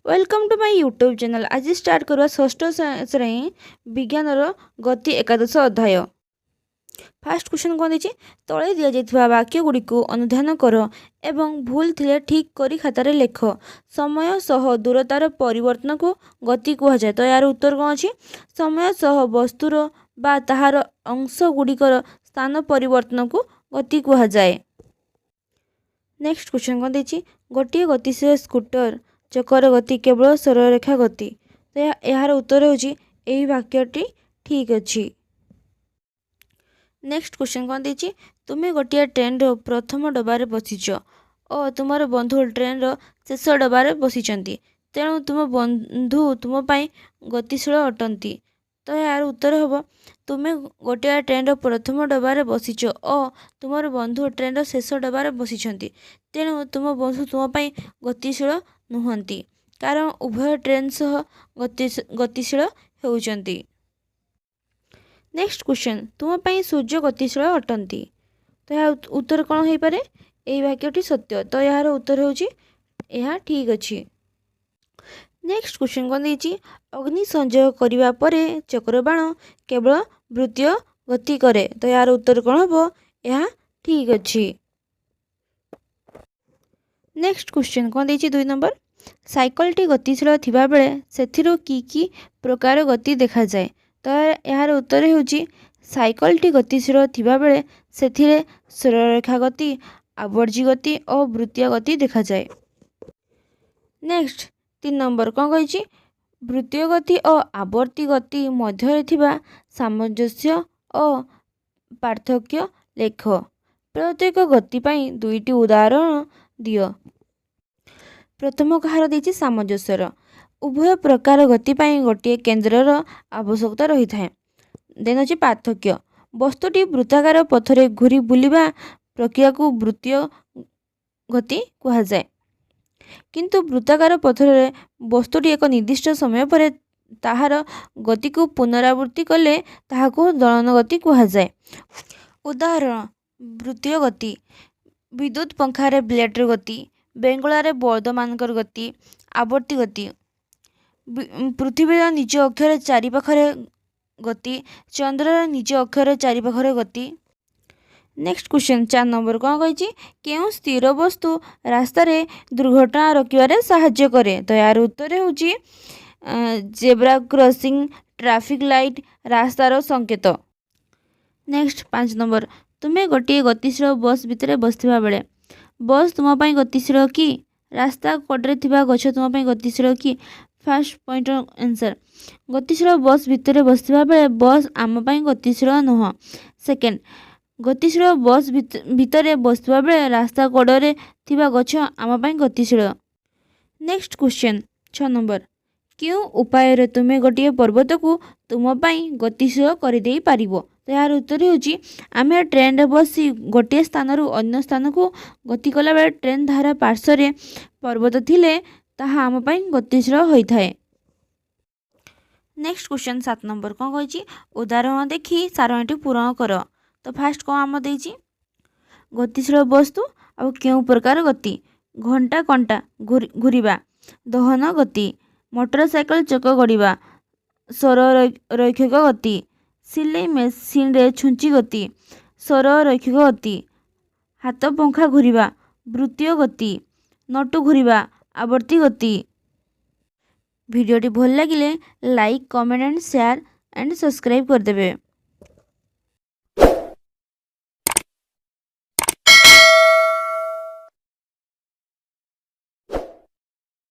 Welcome to my YouTube channel. आज start करवा षष्ठ श्रेणी विज्ञान गति एकादश अध्याय। फास्ट क्वेश्चन कौन देछि तले दिया जाइथिबा वाक्य गुडी को अनुध्यान कर एवं भूल थिले ठीक करी खातारे लेख। समय सह दूरतार परिवर्तन को गति कह जाए। तो यार उत्तर कौन अछि समय सह वस्तुर बा ताहार अंश गुडिकर स्थान परिवर्तन को गति कह जाए। नेक्स्ट क्वेश्चन कौन देछि गोटे गतिशील स्कूटर चकर गति केवल सरलरेखा गति। तो यार उत्तर होछि एही वाक्यटी ठीक अछि। नेक्स्ट क्वेश्चन कौन देछि तुमे गोटे ट्रेन रो प्रथम डबारे बसिछ और तुमर बंधु ट्रेन रो शेष डबारे बसिचंती, तेणु तुम बंधु तुम पाई गतिशील अटंती। तो यार उत्तर हम तुमे गोटे ट्रेन रो प्रथम डबारे बसिछ और तुमर बंधु ट्रेन रो शेष डबारे बसिचंती, तेणु तुम बंधु तुम पाई गतिशील नुहंती कारण उभय ट्रेन सह गतिशील होउचंती। नेक्स्ट क्वेश्चन तुम पाई सूर्य गतिशील अटंती। तो यार उत्तर कौन हो पारे एही वाक्यटी सत्य। तो यार उत्तर होउची यह ठीक अछि। नेक्स्ट क्वेश्चन कौन देछि अग्नि संयोग करिवा परे चक्रबाण केवल वृत्तीय गति करे। तो यार उत्तर कौन हबो यह ठीक अछि। नेक्स्ट क्वेश्चन कौन देछि 2 नंबर साइकलटी गतिशील थिबा बेले सेथिरो की प्रकार गति देखा जाए। तो यार उत्तर होउची साइकलटी गतिशील थिबा बेले सेथिरे सरलरेखा गति आवर्जी गति और वृत्तीय गति देखा जाए। नेक्स्ट 3 नंबर कौन कहिछि वृत्तीय गति और आवर्ती गति मध्य थिबा सामंजस्य और पार्थक्य लेख। प्रत्येक गति पाई दुईटी उदाहरण दियो। प्रथम कहार देछि सामंजस्यर उभय प्रकार गति पाई गोटे केन्द्रर आवश्यकता रही थाए। देन अछि पार्थक्य वस्तुटी वृत्ताकार पथरे घूरी बुलिबा प्रक्रिया को वृत्तीय गति कहा जाए, किंतु वृत्ताकार पथरे वस्तुटी एक निर्दिष्ट समय पर ताहार गति को पुनरावृत्ति कले ताहाको दलन गति कहा जाए। उदाहरण वृत्तीय गति विद्युत पंखारे ब्लेडर गति, बेंगुलारे बौद्ध मानकर गति, आवर्ती गति पृथ्वीर निज अक्षर चारिपाखरे गति, चंद्रर निज अक्षर चारिपाखरे गति। नेक्स्ट क्वेश्चन 4 नंबर कौन कहिछि केउ स्थिर वस्तु रास्तार दुर्घटना रोकिबारे साहाय्य करे। तो यार उत्तर होउछि जेब्रा क्रॉसिंग, ट्रैफिक लाइट, रास्तार संकेत। नेक्स्ट 5 नंबर तुमे गोटे गतिशील बस भितर बसथिबा बेले बस तुम पाई गतिशील कि रास्ता कड़े थिबा गछ तुम पाई गतिशील कि। फर्स्ट पॉइंट आंसर गतिशील बस भितर बसथिबा बेले बस आम पाई गतिशील नुह। सेकेंड गतिशील बस भितर बसथिबा बेले रास्ता कड़े थिबा गछ आम पाई गतिशील। नेक्स्ट क्वेश्चन 6 नंबर क्यों उपाय तुमे गोटे पर्वत को तुम पाई गतिशील कर दे पारिबो। तो यार उत्तर होउछि आमे ट्रेन रे बसी गोटे स्थान रु अन्य स्थान को गति कला बेले ट्रेन धारा पार्श्व रे पर्वत थिले ताहा आम पाई गतिशील होई थाए। नेक्स्ट क्वेश्चन 7 नंबर कौन कहिछि उदाहरण देखि सारणीटी पूर्ण कर। तो फास्ट कौन आम देछि गतिशील वस्तु आ केउ प्रकार गति घंटा कंटा घुरिबा दहन गति, मोटरसाइकल चक गड़िबा सररैखिक गति, सिलाई मेसीन रे छुंची गति सररैखिक गति, हाथ पंखा घुरिबा वृत्तीय गति, नटु घुरिबा आवर्ती गति। वीडियोटी भल लगिले like comment and share and subscribe कर देबे।